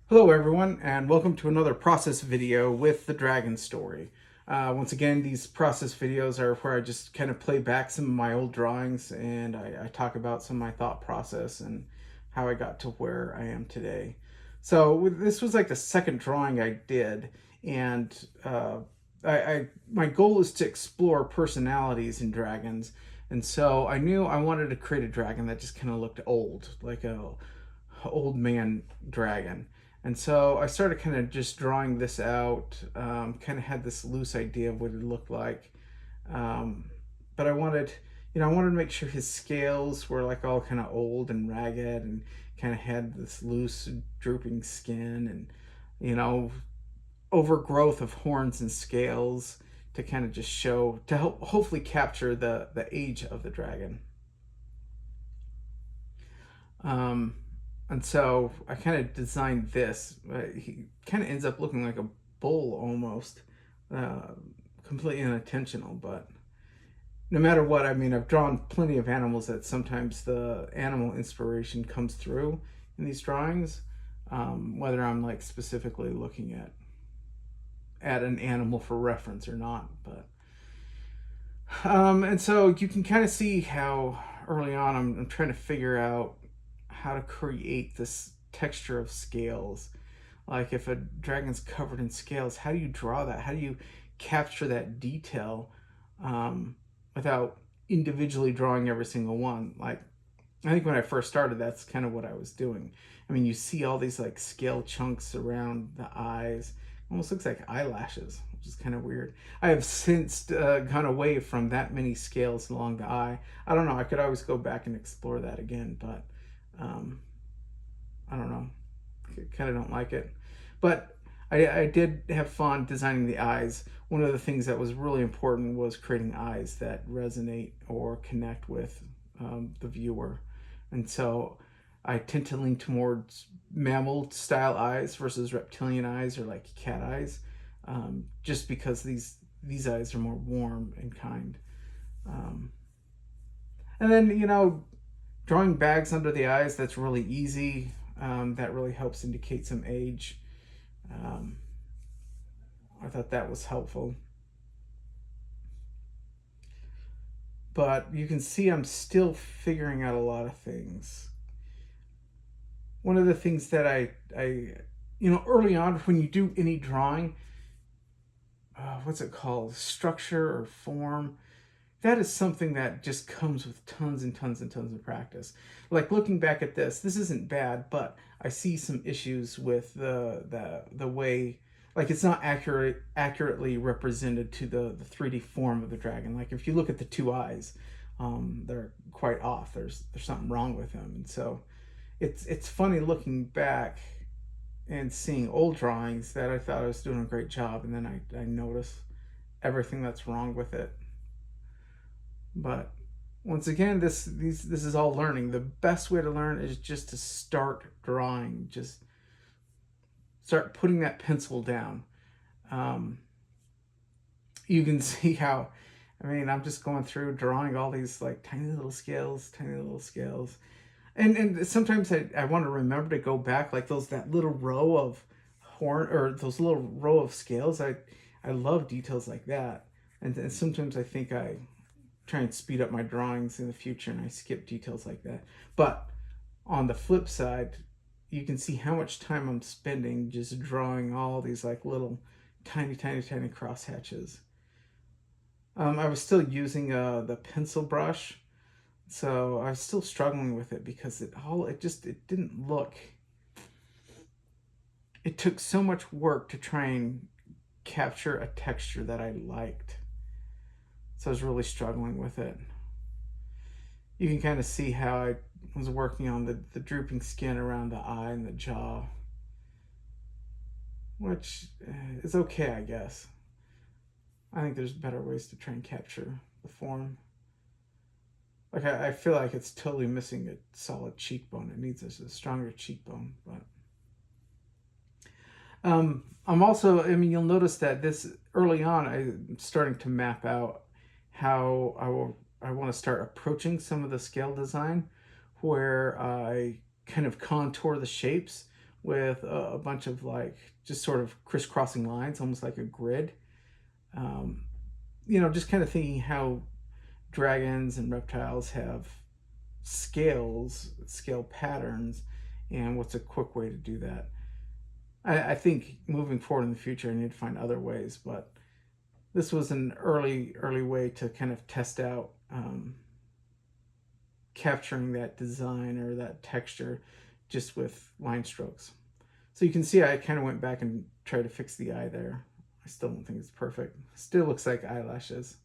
Hello everyone, and welcome to another process video with the dragon story. Once again, these process videos are where I just kind of play back some of my old drawings and I talk about some of my thought process and how I got to where I am today. So this was like the second drawing I did, and my goal is to explore personalities in dragons, and so I knew I wanted to create a dragon that just kind of looked old, like a old man dragon. And so I started kind of just drawing this out, kind of had this loose idea of what it looked like. Um, but I wanted to make sure his scales were like all kind of old and ragged and kind of had this loose, drooping skin and, you know, overgrowth of horns and scales to kind of just show, to help hopefully capture the age of the dragon. Um, and so I kind of designed this. He kind of ends up looking like a bull almost, uh, completely unintentional. But no matter what, I mean, I've drawn plenty of animals that sometimes the animal inspiration comes through in these drawings, whether I'm like specifically looking at an animal for reference or not. But and so you can kind of see how early on I'm trying to figure out how to create this texture of scales. Like if a dragon's covered in scales, how do you draw that? How do you capture that detail without individually drawing every single one? Like I think when I first started, that's kind of what I was doing. I mean, you see all these like scale chunks around the eyes. Almost looks like eyelashes, which is kind of weird. I have since gone away from that many scales along the eye. I don't know. I could always go back and explore that again, but um, I don't know. Kind of don't like it. But I did have fun designing the eyes. One of the things that was really important was creating eyes that resonate or connect with the viewer. And so I tend to lean towards mammal style eyes versus reptilian eyes or like cat eyes, just because these eyes are more warm and kind. Um, and then drawing bags under the eyes, that's really easy. That really helps indicate some age. Um, I thought that was helpful. But you can see I'm still figuring out a lot of things. One of the things that early on when you do any drawing, what's it called? Structure or form. That is something that just comes with tons and tons and tons of practice. Like looking back at this isn't bad, but I see some issues with the way, like it's not accurately represented to the 3D form of the dragon. Like if you look at the two eyes, they're quite off. There's something wrong with them, and so it's funny looking back and seeing old drawings that I thought I was doing a great job, and then I notice everything that's wrong with it. But once again, this is all learning. The best way to learn is just to start drawing. Just start putting that pencil down. Um, you can see how, I mean, I'm just going through drawing all these like tiny little scales. And sometimes I want to remember to go back, like that little row of horn or those little row of scales. I love details like that. And sometimes I think I try and speed up my drawings in the future and I skip details like that. But on the flip side, you can see how much time I'm spending just drawing all these like little tiny cross hatches. I was still using the pencil brush, so I was still struggling with it because it didn't look. It took so much work to try and capture a texture that I liked. So I was really struggling with it. You can kind of see how I was working on the drooping skin around the eye and the jaw, which is okay, I guess. I think there's better ways to try and capture the form. Like I feel like it's totally missing a solid cheekbone. It needs a stronger cheekbone. But I'm also, I mean, you'll notice that this early on, I'm starting to map out how I want to start approaching some of the scale design, where I kind of contour the shapes with a bunch of like just sort of crisscrossing lines, almost like a grid. Um, just kind of thinking how dragons and reptiles have scale patterns, and what's a quick way to do that. I think moving forward in the future, I need to find other ways, but this was an early way to kind of test out capturing that design or that texture just with line strokes. So you can see I kind of went back and tried to fix the eye there. I still don't think it's perfect. Still looks like eyelashes.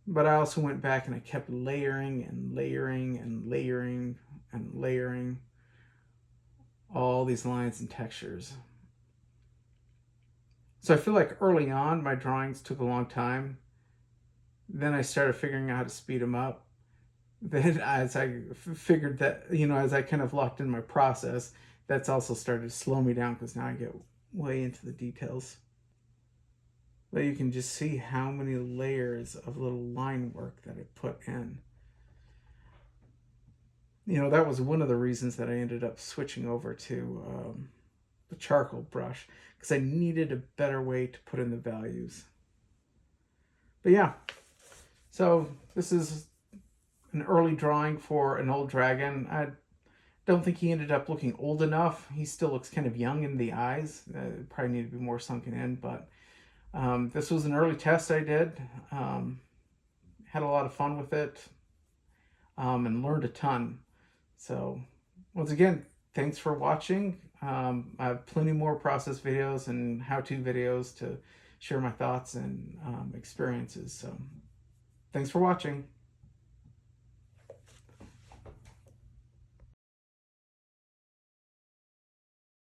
But I also went back and I kept layering and layering and layering and layering all these lines and textures. So I feel like early on my drawings took a long time. Then I started figuring out how to speed them up. Then as I figured that, as I kind of locked in my process, that's also started to slow me down because now I get way into the details. But you can just see how many layers of little line work that I put in. That was one of the reasons that I ended up switching over to the charcoal brush, because I needed a better way to put in the values. But yeah, so this is an early drawing for an old dragon. I don't think he ended up looking old enough. He still looks kind of young in the eyes. Probably need to be more sunken in, but this was an early test I did. Had a lot of fun with it, and learned a ton. So once again, thanks for watching. I have plenty more process videos and how-to videos to share my thoughts and experiences. So thanks for watching.